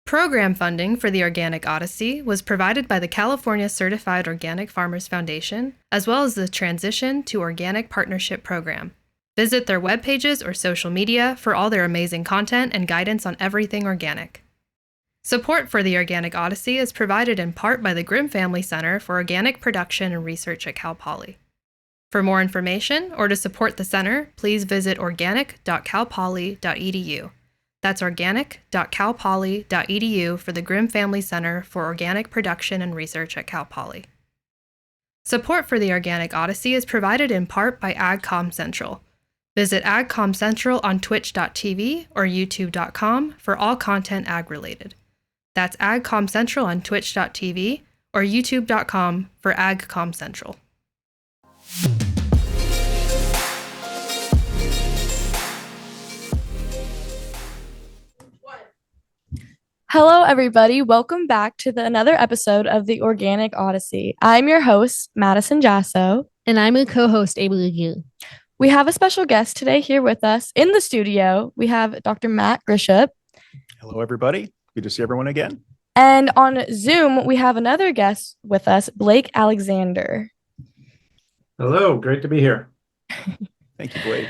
Program funding for the Organic Odyssey was provided by the California Certified Organic Farmers Foundation, as well as the Transition to Organic Partnership Program. Visit their web pages or social media for all their amazing content and guidance on everything organic. Support for the Organic Odyssey is provided in part by the Grimm Family Center for Organic Production and Research at Cal Poly. For more information or to support the center, please visit organic.calpoly.edu. That's organic.calpoly.edu for the Grimm Family Center for Organic Production and Research at Cal Poly. Support for the Organic Odyssey is provided in part by AgCom Central. Visit AgCom Central on twitch.tv or youtube.com for all content ag-related. That's AgCom Central on twitch.tv or youtube.com for AgCom Central. Hello, everybody. Welcome back to another episode of the Organic Odyssey. I'm your host, Madison Jasso. And I'm a co-host, Able. We have a special guest today here with us in the studio. We have Dr. Matt Grisham. Hello, everybody. Good to see everyone again. And on Zoom, we have another guest with us, Blake Alexandre. Hello, great to be here. Thank you, Blake.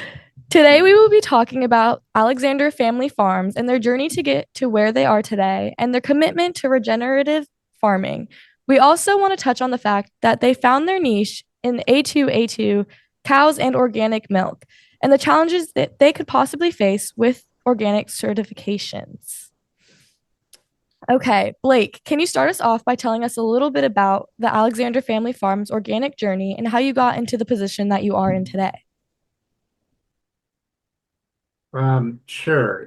Today, we will be talking about Alexandre Family Farms and their journey to get to where they are today and their commitment to regenerative farming. We also want to touch on the fact that they found their niche in A2A2 cows and organic milk and the challenges that they could possibly face with organic certifications. Okay, Blake, can you start us off by telling us a little bit about the Alexandre Family Farms organic journey and how you got into the position that you are in today? Sure.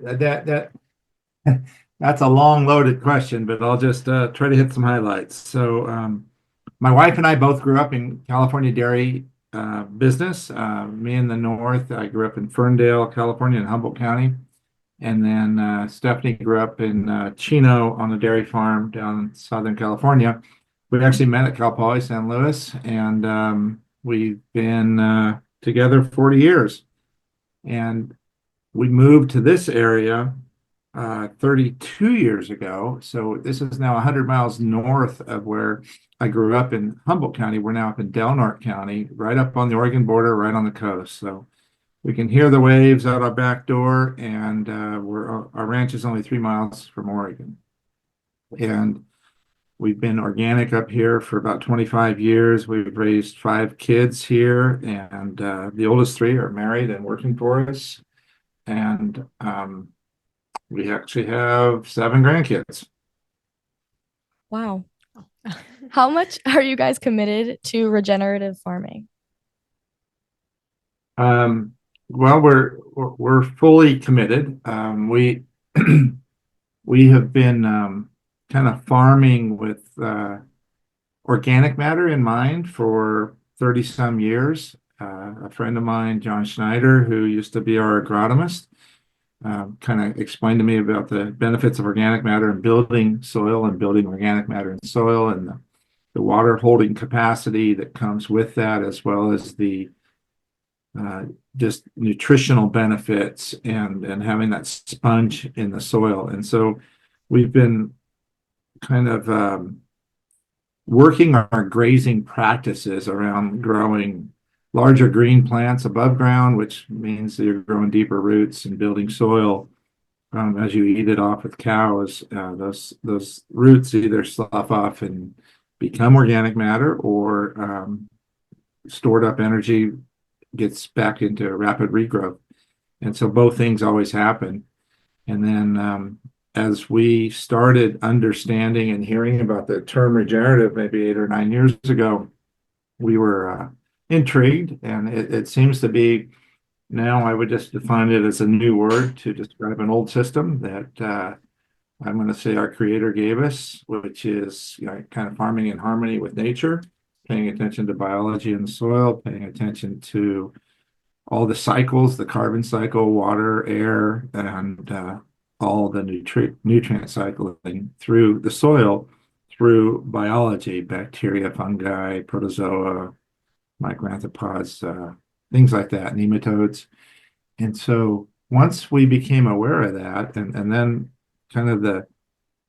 That's a long loaded question, but I'll just try to hit some highlights. So my wife and I both grew up in California dairy business. Me in the north, I grew up in Ferndale, California, in Humboldt County. And then Stephanie grew up in Chino on a dairy farm down in Southern California. We actually met at Cal Poly San Luis, and we've been together 40 years. And we moved to this area 32 years ago. So this is now 100 miles north of where I grew up in Humboldt County. We're now up in Del Norte County, right up on the Oregon border, right on the coast. So we can hear the waves out our back door, and our ranch is only 3 miles from Oregon. And we've been organic up here for about 25 years. We've raised 5 kids here, and the oldest 3 are married and working for us. And we actually have 7 grandkids. Wow. How much are you guys committed to regenerative farming? Well, we're fully committed. We we have been kind of farming with organic matter in mind for 30 some years. A friend of mine, John Schneider, who used to be our agronomist, kind of explained to me about the benefits of organic matter in building soil and building organic matter in soil, and the water holding capacity that comes with that, as well as the just nutritional benefits and having that sponge in the soil. And so we've been kind of working our grazing practices around growing larger green plants above ground, which means that you're growing deeper roots and building soil as you eat it off with cows. Those roots either slough off and become organic matter, or stored up energy gets back into rapid regrowth. And so both things always happen. And then as we started understanding and hearing about the term regenerative maybe 8 or 9 years ago, we were intrigued, and it seems to be now, I would just define it as a new word to describe an old system that I'm going to say our creator gave us, which is kind of farming in harmony with nature, paying attention to biology in the soil, paying attention to all the cycles, the carbon cycle, water, air, and all the nutrient cycling through the soil, through biology, bacteria, fungi, protozoa, microarthropods, things like that, nematodes. And so once we became aware of that, and then kind of the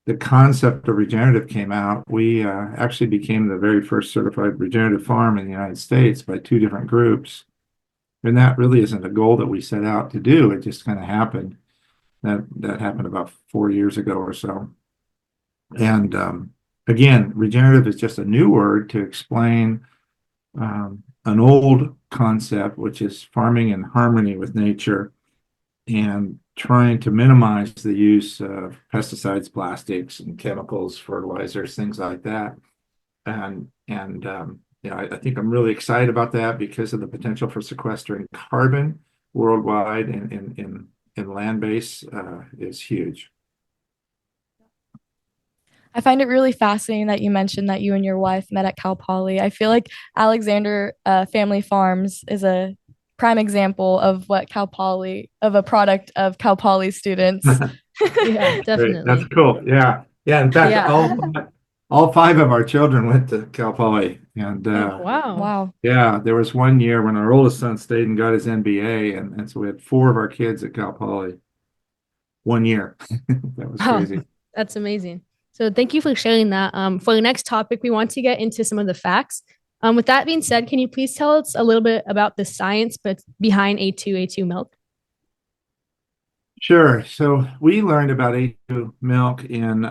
the concept of regenerative came out, we actually became the very first certified regenerative farm in the United States by two different groups. And that really isn't a goal that we set out to do. It just kind of happened. That happened about 4 years ago or so. And again, regenerative is just a new word to explain an old concept, which is farming in harmony with nature and trying to minimize the use of pesticides, plastics, and chemicals, fertilizers, things like that. I think I'm really excited about that because of the potential for sequestering carbon worldwide in land base is huge. I find it really fascinating that you mentioned that you and your wife met at Cal Poly. I feel like Alexander Family Farms is a prime example of what Cal Poly, of a product of Cal Poly students. Yeah, Great. definitely. That's cool. Yeah. In fact, Yeah. all five of our children went to Cal Poly, and Wow. Wow. yeah, there was one year when our oldest son stayed and got his MBA, and so we had four of our kids at Cal Poly 1 year. That was Wow. crazy. That's amazing. So thank you for sharing that. For the next topic, we want to get into some of the facts. With that being said, can you please tell us a little bit about the science behind A2 milk? Sure. So we learned about A2 milk in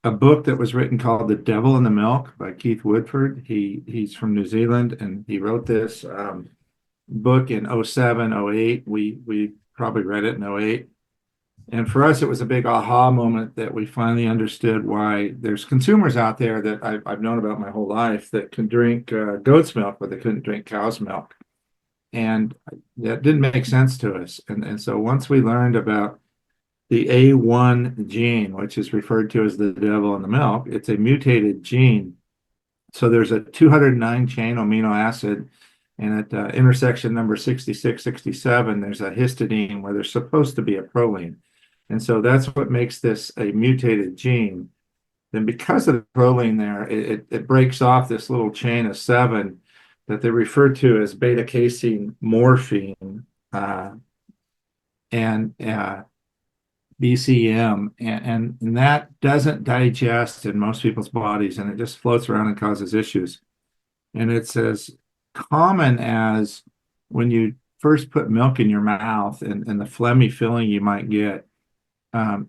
a book that was written called The Devil in the Milk by Keith Woodford. He's from New Zealand, and he wrote this book in 07, 08. We probably read it in 08. And for us, it was a big aha moment that we finally understood why there's consumers out there that I've known about my whole life that can drink goat's milk, but they couldn't drink cow's milk. And that didn't make sense to us. And so once we learned about the A1 gene, which is referred to as the devil in the milk, it's a mutated gene. So there's a 209 chain amino acid, and at intersection number 66, 67, there's a histidine where there's supposed to be a proline. And so that's what makes this a mutated gene. Then because of the proline there, it breaks off this little chain of 7 that they refer to as beta casein morphine and BCM, and that doesn't digest in most people's bodies, and it just floats around and causes issues. And it's as common as when you first put milk in your mouth and the phlegmy feeling you might get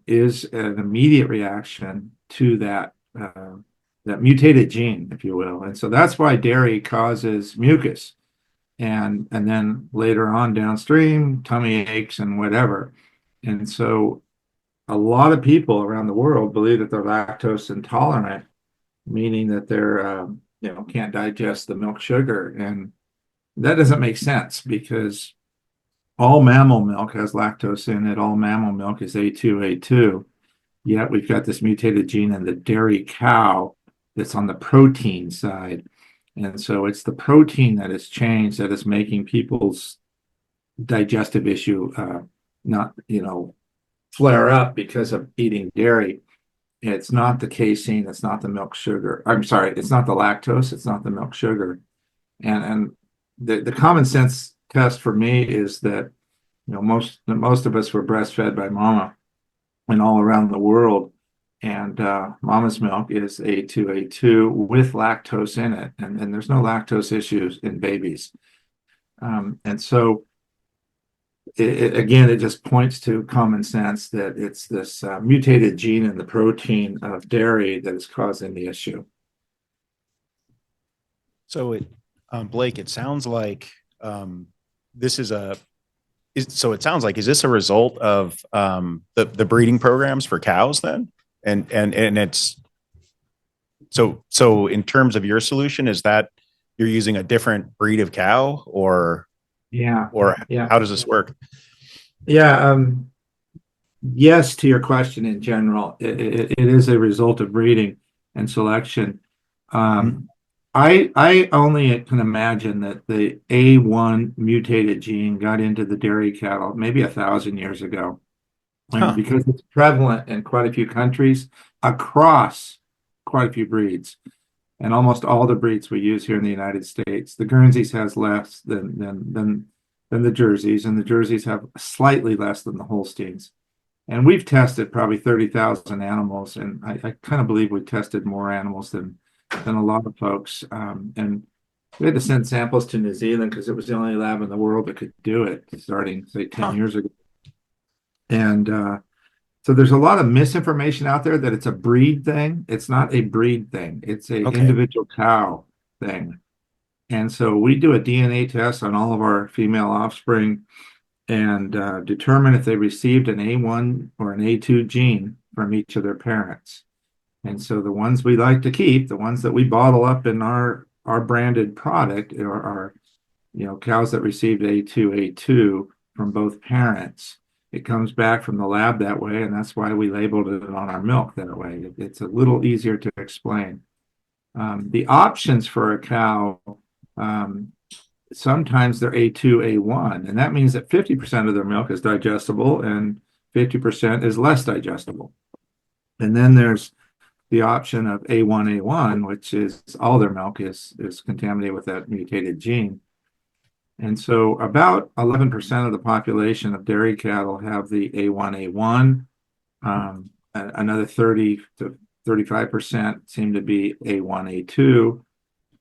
is an immediate reaction to that mutated gene, if you will. And so that's why dairy causes mucus and then later on downstream, tummy aches and whatever. And so a lot of people around the world believe that they're lactose intolerant, meaning that they're can't digest the milk sugar. And that doesn't make sense because all mammal milk has lactose in it. All mammal milk is A2. Yet we've got this mutated gene in the dairy cow that's on the protein side. And so it's the protein that has changed that is making people's digestive issue not, flare up because of eating dairy. It's not the casein, it's not the milk sugar. I'm sorry, it's not the lactose, it's not the milk sugar. And the common sense test for me is that most of us were breastfed by mama and all around the world. And mama's milk is A2 with lactose in it. And there's no lactose issues in babies. And so, it just points to common sense that it's this mutated gene in the protein of dairy that is causing the issue. So, Blake, it sounds like this is it sounds like, is this a result of the breeding programs for cows then? And it's so in terms of your solution, is that you're using a different breed of cow or how does this work? Yes, to your question in general, it is a result of breeding and selection. I only can imagine that the A1 mutated gene got into the dairy cattle maybe 1,000 years ago. And because it's prevalent in quite a few countries across quite a few breeds, and almost all the breeds we use here in the United States. The Guernseys has less than the Jerseys, and the Jerseys have slightly less than the Holsteins. And we've tested probably 30,000 animals, and I kind of believe we tested more animals than a lot of folks. And we had to send samples to New Zealand because it was the only lab in the world that could do it starting, say, 10 years ago. And so there's a lot of misinformation out there that it's a breed thing. It's not a breed thing. It's a Okay. individual cow thing. And so we do a DNA test on all of our female offspring and determine if they received an A1 or an A2 gene from each of their parents. And so the ones we like to keep, the ones that we bottle up in our branded product are cows that received A2 from both parents. It comes back from the lab that way, and that's why we labeled it on our milk that way. It's a little easier to explain. The options for a cow, sometimes they're A2, A1, and that means that 50% of their milk is digestible and 50% is less digestible. And then there's the option of A1, A1, which is all their milk is contaminated with that mutated gene. And so about 11% of the population of dairy cattle have the A1, A1. Another 30 to 35% seem to be A1, A2.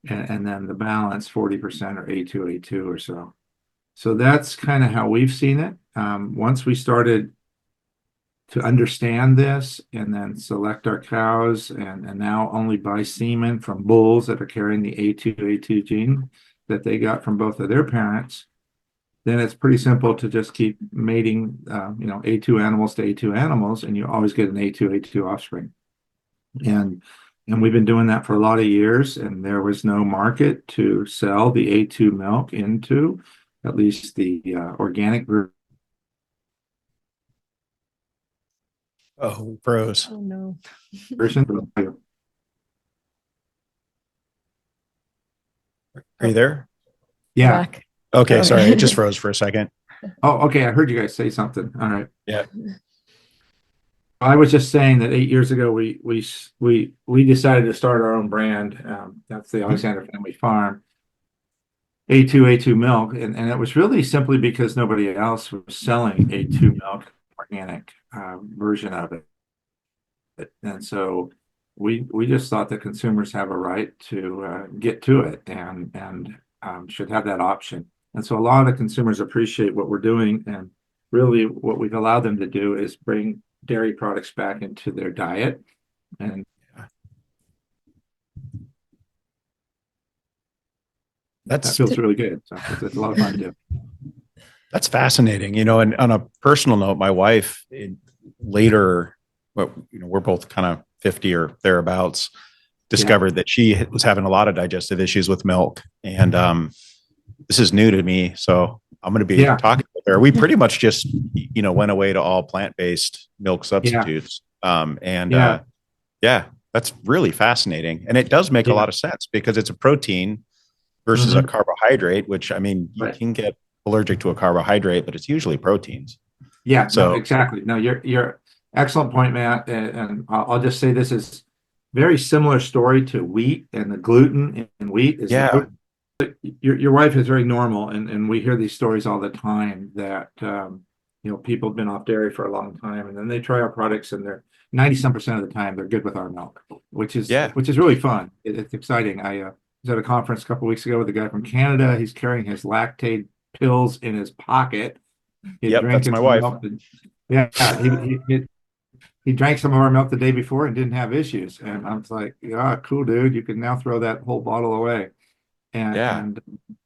And then the balance, 40% are A2, A2 or so. So that's kind of how we've seen it. Once we started to understand this and then select our cows and now only buy semen from bulls that are carrying the A2, A2 gene that they got from both of their parents, then it's pretty simple to just keep mating, A2 animals to A2 animals, and you always get an A2, A2 offspring. And we've been doing that for a lot of years, and there was no market to sell the A2 milk into, at least the organic Oh, froze. Oh no. version. Are you there? Yeah. Back. Okay, Okay. sorry, it just froze for a second. Oh, okay. I heard you guys say something. All right. Yeah. I was just saying that 8 years ago we decided to start our own brand. That's the Alexandre Family Farm. A2 milk, and it was really simply because nobody else was selling A2 milk, organic version of it. And so we just thought that consumers have a right to get to it and should have that option. And so a lot of consumers appreciate what we're doing, and really what we've allowed them to do is bring dairy products back into their diet. And that feels really good. So it's a lot of fun to do. That's fascinating. And on a personal note, my wife later, we're both kind of 50 or thereabouts, discovered that she was having a lot of digestive issues with milk. And this is new to me. So I'm going to be talking with her. We pretty much just, went away to all plant-based milk substitutes. That's really fascinating. And it does make a lot of sense because it's a protein versus a carbohydrate, which, you can get allergic to a carbohydrate, but it's usually proteins. Yeah, so no, exactly. No, you're excellent point, Matt. And I'll just say this is very similar story to wheat, and the gluten in wheat is your wife is very normal, and we hear these stories all the time that people have been off dairy for a long time, and then they try our products, and they're 90% of the time they're good with our milk, which is really fun. It's exciting. I was at a conference a couple of weeks ago with a guy from Canada. He's carrying his lactate pills in his pocket. That's my wife. He drank some of our milk the day before and didn't have issues. And I was like, yeah, cool, dude. You can now throw that whole bottle away. And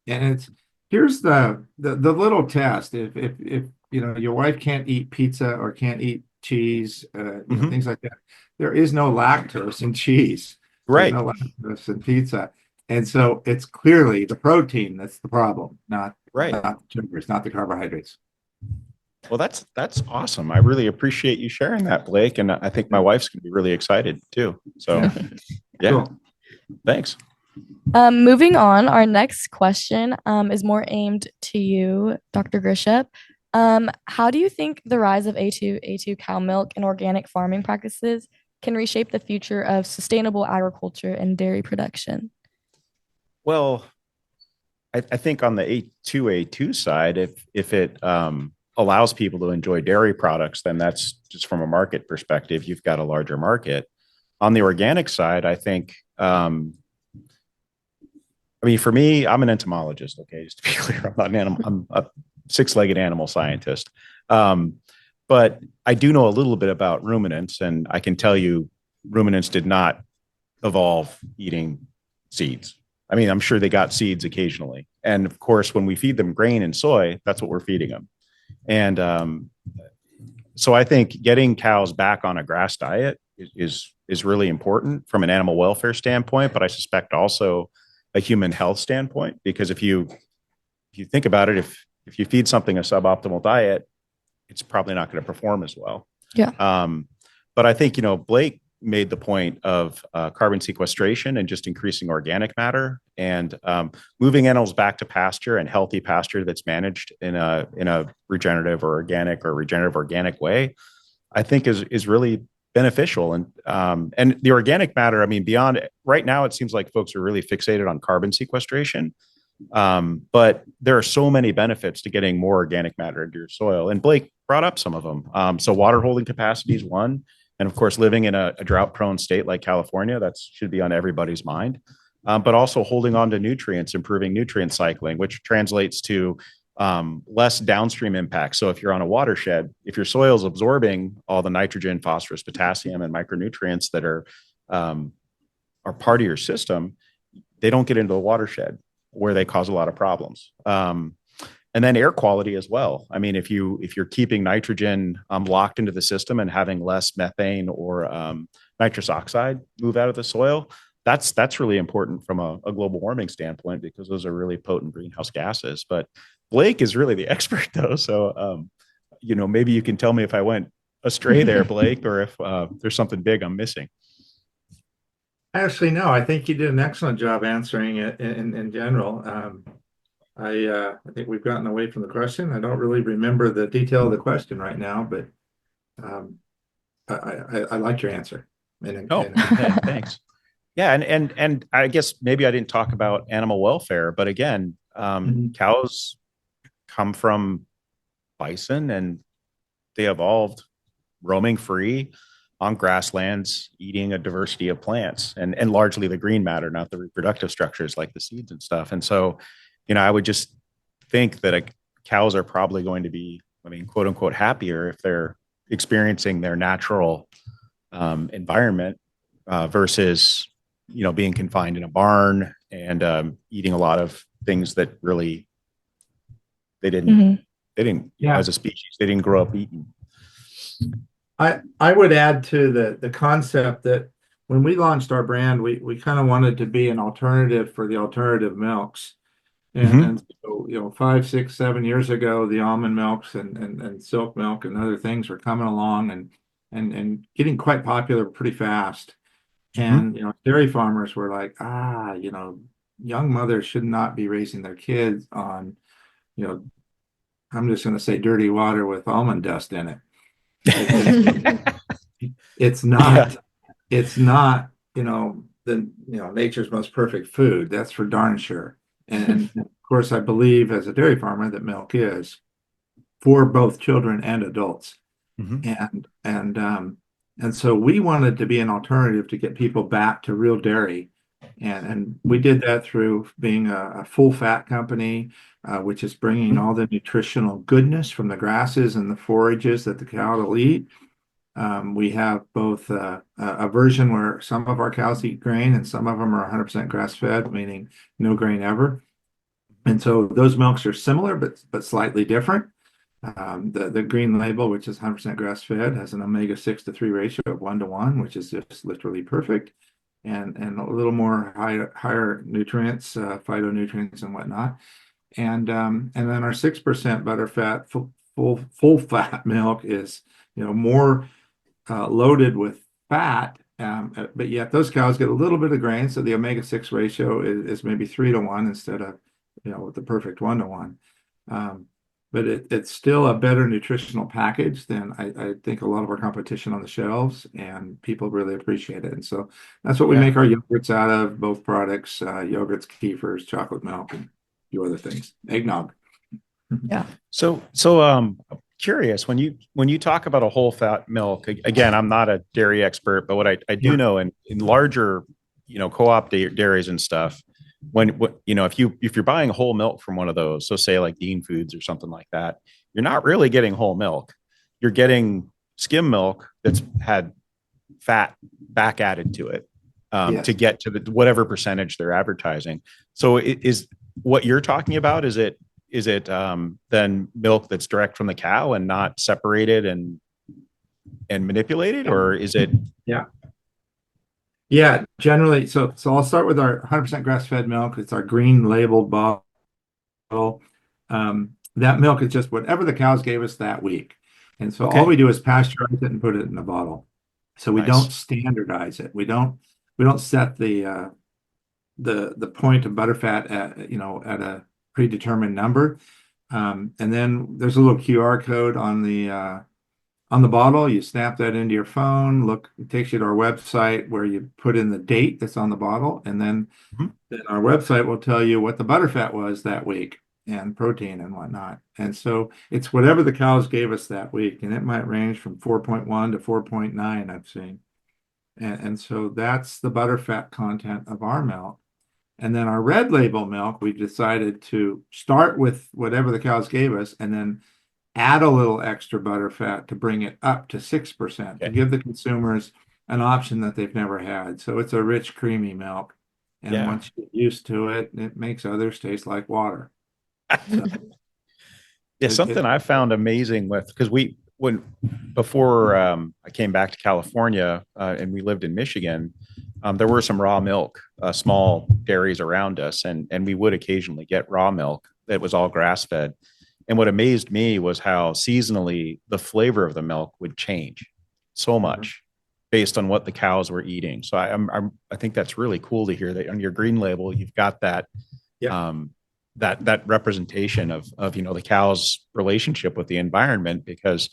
it's here's the little test. If your wife can't eat pizza or can't eat cheese, things like that, there is no lactose in cheese. Right. There's no lactose in pizza. And so it's clearly the protein that's the problem, not the sugars, not the carbohydrates. Well, that's awesome. I really appreciate you sharing that, Blake. And I think my wife's going to be really excited too. So Cool. Thanks. Moving on, our next question is more aimed to you, Dr. Grisham. How do you think the rise of A2 cow milk and organic farming practices can reshape the future of sustainable agriculture and dairy production? Well, I think on the A2 side, if it allows people to enjoy dairy products, then that's just from a market perspective, you've got a larger market. On the organic side, I think, I mean, for me, I'm an entomologist. Okay, just to be clear, I'm not an animal. I'm a six-legged animal scientist. Um, but I do know a little bit about ruminants, and I can tell you, ruminants did not evolve eating seeds. I mean, I'm sure they got seeds occasionally, and of course, when we feed them grain and soy, that's what we're feeding them. And so I think getting cows back on a grass diet is really important from an animal welfare standpoint, but I suspect also a human health standpoint, because if you think about it, if you feed something a suboptimal diet, it's probably not going to perform as well. Yeah. But I think, Blake made the point of carbon sequestration and just increasing organic matter, and moving animals back to pasture and healthy pasture that's managed in a regenerative or regenerative organic way, I think is really beneficial. And the organic matter, I mean, beyond right now, it seems like folks are really fixated on carbon sequestration. But there are so many benefits to getting more organic matter into your soil. And Blake brought up some of them. So water holding capacity is one. And of course, living in a drought prone state like California, that should be on everybody's mind. But also holding on to nutrients, improving nutrient cycling, which translates to less downstream impact. So if you're on a watershed, if your soil is absorbing all the nitrogen, phosphorus, potassium, and micronutrients that are part of your system, they don't get into the watershed where they cause a lot of problems. And then air quality as well. I mean, if you're keeping nitrogen locked into the system and having less methane or nitrous oxide move out of the soil, that's really important from a global warming standpoint, because those are really potent greenhouse gases. But Blake is really the expert, though. So, maybe you can tell me if I went astray there, Blake, or if there's something big I'm missing. Actually, no, I think you did an excellent job answering it in general. I think we've gotten away from the question. I don't really remember the detail of the question right now, but I like your answer. Thanks. Yeah, and I guess maybe I didn't talk about animal welfare, but again, cows come from bison, and they evolved roaming free on grasslands, eating a diversity of plants, and largely the green matter, not the reproductive structures like the seeds and stuff. And so, I would just think that cows are probably going to be, I mean, quote unquote, happier if they're experiencing their natural environment versus, being confined in a barn and eating a lot of things that really they didn't as a species, they didn't grow up eating. I would add to the concept that when we launched our brand, we kind of wanted to be an alternative for the alternative milks. And so, 5, 6, 7 years ago, the almond milks and silk milk and other things were coming along and getting quite popular pretty fast. And, dairy farmers were like, young mothers should not be raising their kids on, I'm just going to say dirty water with almond dust in it. It's not, nature's most perfect food. That's for darn sure. And of course, I believe as a dairy farmer that milk is for both children and adults. And so we wanted to be an alternative to get people back to real dairy. And we did that through being a full fat company, which is bringing all the nutritional goodness from the grasses and the forages that the cow will eat. We have both a version where some of our cows eat grain and some of them are 100% grass fed, meaning no grain ever. And so those milks are similar, but slightly different. The green label, which is 100% grass fed, has an omega-6 to 3 ratio of 1:1, which is just literally perfect. And a little more higher nutrients, phytonutrients and whatnot. And then our 6% butterfat full fat milk is more loaded with fat, but yet those cows get a little bit of grain, so the omega-6 ratio is maybe 3:1 instead of with the perfect 1:1. But it's still a better nutritional package than I think a lot of our competition on the shelves, and people really appreciate it. And so that's what we make our yogurts out of, both products, yogurts, kefirs, chocolate milk, and a few other things, eggnog. Yeah. So curious when you talk about a whole fat milk. Again, I'm not a dairy expert, but what I do Yeah. know in larger, co-op dairies and stuff, if you're buying whole milk from one of those, so say like Dean Foods or something like that, you're not really getting whole milk. You're getting skim milk that's had fat back added to it, to Yes. get to the whatever percentage they're advertising. So is what you're talking about, is it then milk that's direct from the cow and not separated and manipulated, or is it? Yeah. Yeah, generally, so I'll start with our 100% grass-fed milk. It's our green labeled bottle. That milk is just whatever the cows gave us that week. And so all Okay. we do is pasteurize it and put it in a bottle. So we don't Nice. standardize it. We don't set the point of butterfat at a predetermined number. And then there's a little QR code on the bottle. You snap that into your phone. Look, it takes you to our website where you put in the date that's on the bottle, and then Mhm. our website will tell you what the butterfat was that week and protein and whatnot. And so it's whatever the cows gave us that week, and it might range from 4.1 to 4.9, I've seen. And so that's the butterfat content of our milk. And then our red label milk, we decided to start with whatever the cows gave us and then add a little extra butter fat to bring it up to 6% to Okay. give the consumers an option that they've never had. So it's a rich, creamy milk. And Yeah. once you get used to it, it makes others taste like water. So Yeah, it something I found amazing with, because when before I came back to California, and we lived in Michigan, there were some raw milk, small dairies around us, and we would occasionally get raw milk that was all grass fed. And what amazed me was how seasonally the flavor of the milk would change so much based on what the cows were eating. So I think that's really cool to hear that on your green label you've got that. Yeah. That representation of the cow's relationship with the environment, because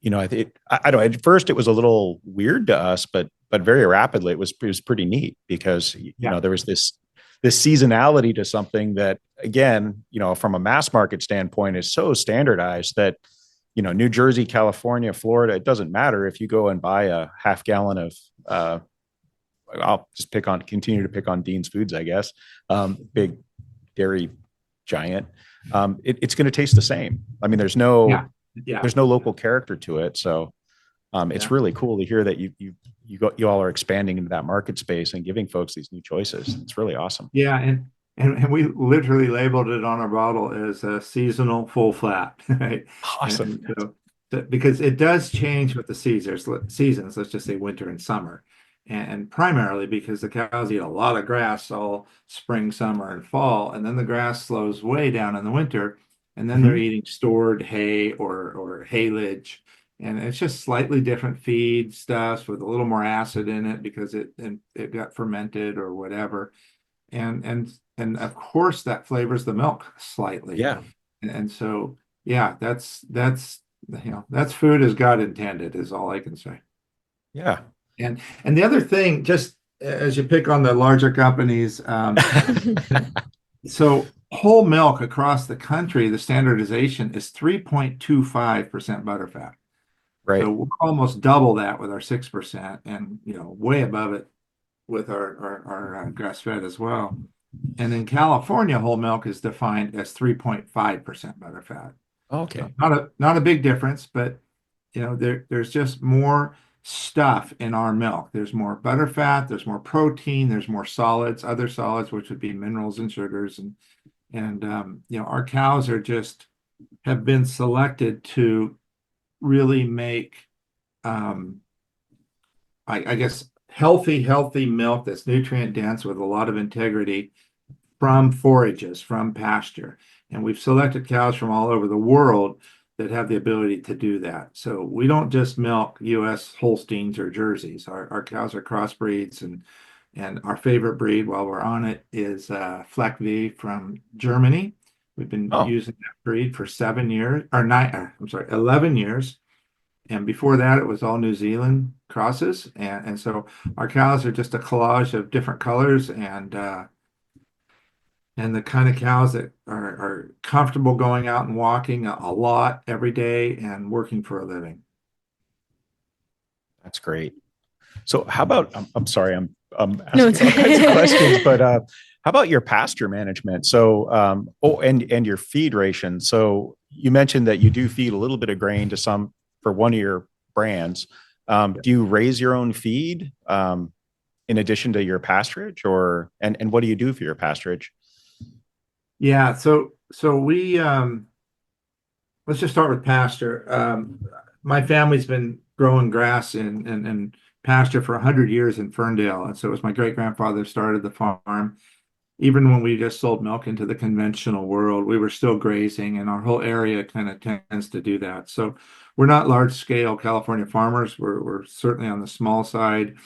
I don't know, at first it was a little weird to us, but very rapidly it was pretty neat, because Yeah. there was this seasonality to something that, again, from a mass market standpoint, is so standardized that New Jersey, California, Florida, it doesn't matter if you go and buy a half gallon of I'll just continue to pick on Dean's Foods, I guess, big dairy giant. It's going to taste the same. I mean, there's no Yeah. Yeah. there's no local character to it. So it's Yeah. really cool to hear that you all are expanding into that market space and giving folks these new choices. It's really awesome. Yeah. And we literally labeled it on our bottle as a seasonal full flat, right? Awesome. And because it does change with the seasons, let's just say winter and summer. And primarily because the cows eat a lot of grass all spring, summer, and fall, and then the grass slows way down in the winter, and then they're Mhm. eating stored hay or haylage, and it's just slightly different feed stuffs with a little more acid in it because it got fermented or whatever, and of course that flavors the milk slightly, Yeah. and so yeah, that's food as God intended is all I can say. Yeah. And the other thing, just as you pick on the larger companies, so whole milk across the country, the standardization is 3.25% butterfat. Right. So we're almost double that with our 6%, and way above it with our grass fed as well. And in California, whole milk is defined as 3.5% butterfat. Okay. Not a big difference, but there's just more stuff in our milk. There's more butter fat, there's more protein, there's more solids, other solids, which would be minerals and sugars. And our cows have been selected to really make, I guess, healthy milk that's nutrient dense with a lot of integrity from forages, from pasture. And we've selected cows from all over the world that have the ability to do that. So we don't just milk U.S. Holsteins or Jerseys. Our cows are crossbreeds, and our favorite breed, while we're on it, is Fleck V from Germany. We've been Oh, using that breed for 7 years, or 11 years. And before that, it was all New Zealand crosses. And so our cows are just a collage of different colors, and and the kind of cows that are comfortable going out and walking a lot every day and working for a living. That's great. So how about, I'm sorry, I'm No, asking it's all kinds of okay. questions, but how about your pasture management? So, and your feed ration. So you mentioned that you do feed a little bit of grain to some for one of your brands. Do you raise your own feed in addition to your pasturage, and what do you do for your pasturage? Yeah, so we let's just start with pasture. My family's been growing grass and pasture for 100 years in Ferndale, and so it was my great grandfather started the farm. Even when we just sold milk into the conventional world, we were still grazing, and our whole area kind of tends to do that. So we're not large scale California farmers. We're certainly on the small side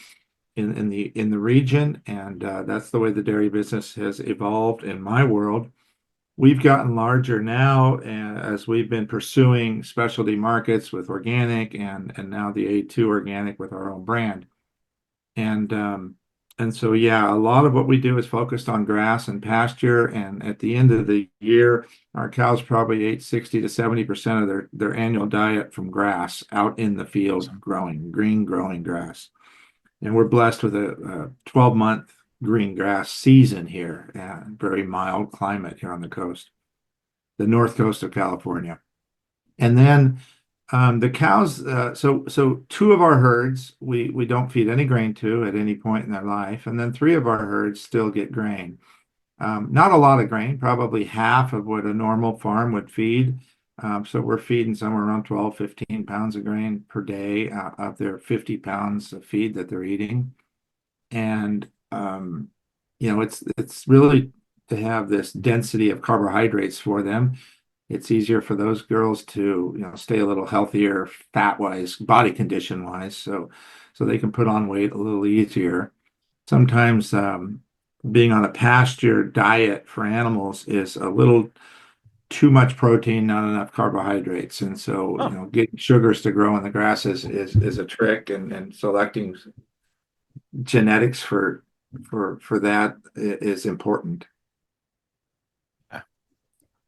in the region, and that's the way the dairy business has evolved in my world. We've gotten larger now as we've been pursuing specialty markets with organic and now the A2 organic with our own brand. And so yeah, a lot of what we do is focused on grass and pasture. And at the end of the year, our cows probably ate 60 to 70% of their annual diet from grass out in the field growing, green growing grass. And we're blessed with a 12-month green grass season here, and very mild climate here on the coast, the north coast of California. And then the cows, so two of our herds we don't feed any grain to at any point in their life, and then three of our herds still get grain. Not a lot of grain, probably half of what a normal farm would feed. So we're feeding somewhere around 12, 15 pounds of grain per day of their 50 pounds of feed that they're eating. And it's really to have this density of carbohydrates for them. It's easier for those girls to, stay a little healthier, fat wise, body condition wise, so they can put on weight a little easier. Sometimes being on a pasture diet for animals is a little too much protein, not enough carbohydrates, and so getting sugars to grow in the grasses is a trick, and selecting genetics for that is important.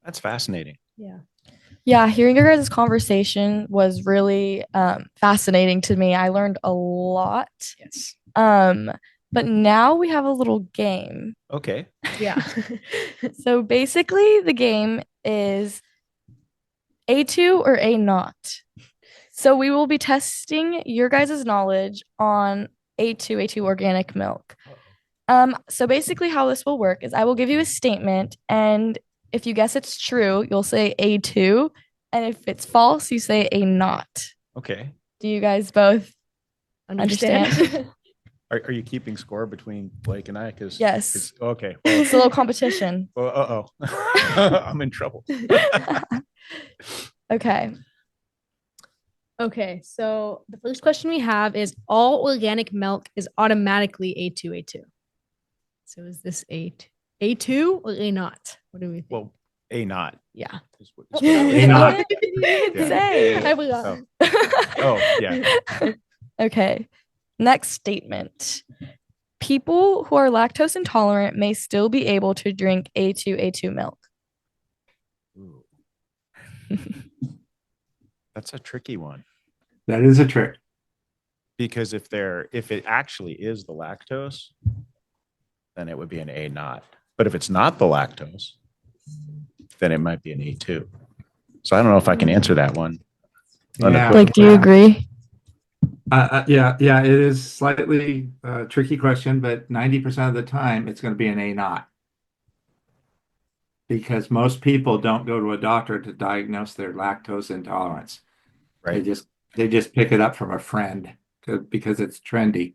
That's fascinating. Yeah. Yeah, hearing your guys' conversation was really fascinating to me. I learned a lot. Yes. But now we have a little game. Okay. Yeah. So basically, the game is A2 or A not. So we will be testing your guys' knowledge on A2 organic milk. So basically, how this will work is I will give you a statement, and if you guess it's true, you'll say A2, and if it's false, you say A not. Okay. Do you guys both understand? Are you keeping score between Blake and I? Because Yes. Okay. It's a little competition. Well, I'm in trouble. Okay. Okay, so the first question we have is all organic milk is automatically A2. So is this A2 or A not? What do we think? Well, A not. Yeah. A not. Yeah. Say. I forgot. Oh, yeah. Okay. Next statement. People who are lactose intolerant may still be able to drink A2 milk. Ooh. That's a tricky one. That is a trick. Because if it actually is the lactose, then it would be an A not. But if it's not the lactose, then it might be an A2. So I don't know if I can answer that one. Yeah. Like, do you agree? Yeah, it is slightly tricky question, but 90% of the time it's going to be an A not. Because most people don't go to a doctor to diagnose their lactose intolerance. Right. They just pick it up from a friend because it's trendy.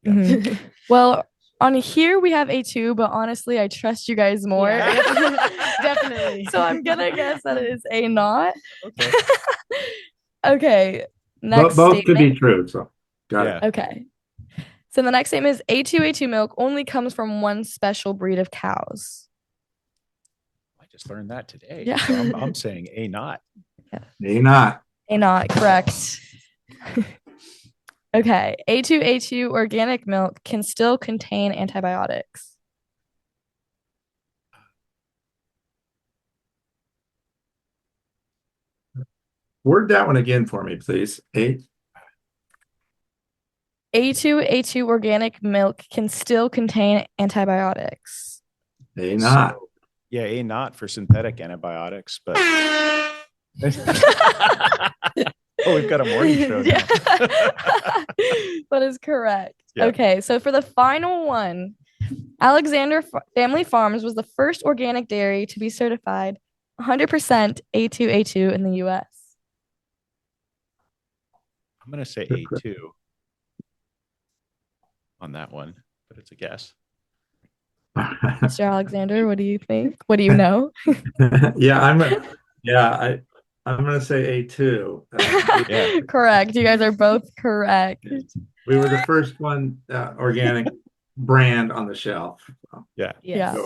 Yeah. Mhm. Well, on here we have A2, but honestly, I trust you guys more. Yeah, definitely. So I'm gonna guess that it is A not. Okay. Okay. But Next both could statement. be true. So got it. Okay. So the next statement is A2 milk only comes from one special breed of cows. I just learned that today. Yeah. So I'm saying A not. A not. A not, correct. Okay. A2 organic milk can still contain antibiotics. Word that one again for me, please. A2 organic milk can still contain antibiotics. A not. So, yeah, A not for synthetic antibiotics, but oh, we've got a morning show now. That is correct. Yeah. Okay, so for the final one, Alexandre Family Farms was the first organic dairy to be certified 100% A2 in the US. I'm going to say A2 on that one, but it's a guess. Mr. Alexander, what do you think? What do you know? Yeah, I'm going to say A2. Yeah. Correct. You guys are both correct. We were the first one organic brand on the shelf. Yeah. Yeah.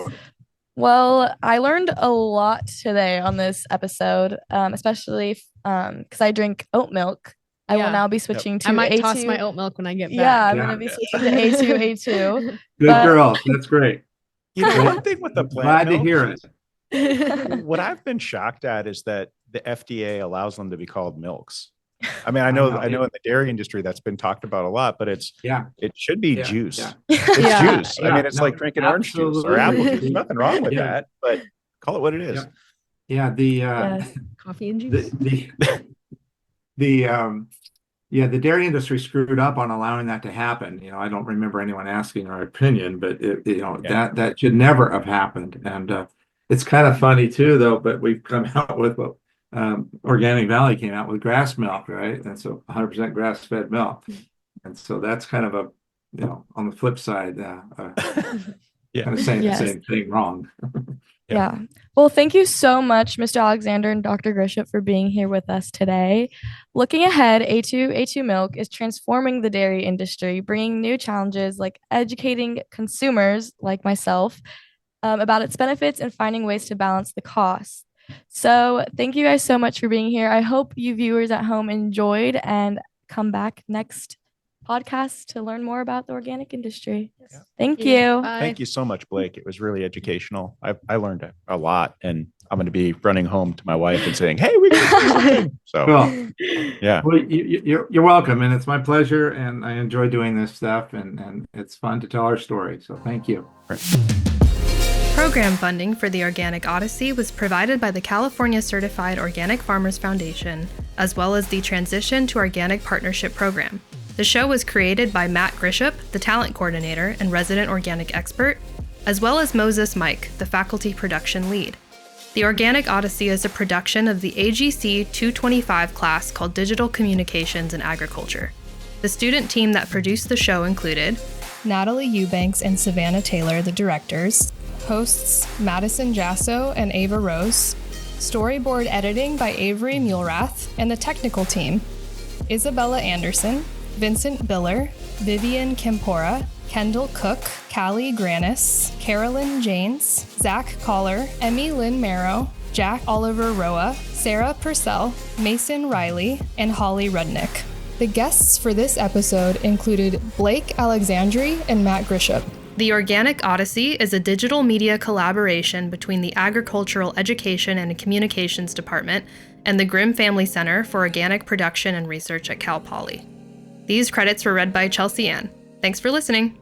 Well, I learned a lot today on this episode, especially because I drink oat milk. I will now be switching to I might A2. toss my oat milk when I get back. Yeah, I'm going to be switching to A2. Good girls. That's great. You know, one thing with the plant Glad to hear milks, it. what I've been shocked at is that the FDA allows them to be called milks. I mean, I know in the dairy industry that's been talked about a lot, but it should be juice. Yeah. It's juice. Yeah. I mean, it's like drinking orange juice or apple juice. There's nothing wrong with Yeah. that, but call it what it is. Yeah. Coffee and juice. The dairy industry screwed up on allowing that to happen. You know, I don't remember anyone asking our opinion, but that should never have happened. And it's kind of funny too, though. But we've come out with Organic Valley came out with grass milk, right? And so 100% grass-fed milk. And so that's kind of on the flip side, kind of saying the same thing wrong. Yeah. Well, thank you so much, Mr. Alexander and Dr. Grisham, for being here with us today. Looking ahead, A2 milk is transforming the dairy industry, bringing new challenges like educating consumers like myself about its benefits and finding ways to balance the costs. So thank you guys so much for being here. I hope you viewers at home enjoyed and come back next podcast to learn more about the organic industry. Yeah. Thank you. Bye. Thank you so much, Blake. It was really educational. I learned a lot, and I'm going to be running home to my wife and saying, "Hey, we can do something." So, Well, yeah. Well, you're welcome, and it's my pleasure, and I enjoy doing this stuff, and it's fun to tell our story. So, thank you. Program funding for the Organic Odyssey was provided by the California Certified Organic Farmers Foundation, as well as the Transition to Organic Partnership Program. The show was created by Matt Grisham, the talent coordinator and resident organic expert, as well as Moses Mike, the faculty production lead. The Organic Odyssey is a production of the AGC 225 class called Digital Communications and Agriculture. The student team that produced the show included Natalie Eubanks and Savannah Taylor, the directors, hosts Madison Jasso and Ava Rose, storyboard editing by Avery Mulerath, and the technical team, Isabella Anderson, Vincent Biller, Vivian Kempora, Kendall Cook, Callie Granis, Carolyn Janes, Zach Collar, Emmy Lynn Marrow, Jack Oliver Roa, Sarah Purcell, Mason Riley, and Holly Rudnick. The guests for this episode included Blake Alexandre and Matt Grisham. The Organic Odyssey is a digital media collaboration between the Agricultural Education and Communications Department and the Grimm Family Center for Organic Production and Research at Cal Poly. These credits were read by Chelsea Ann. Thanks for listening.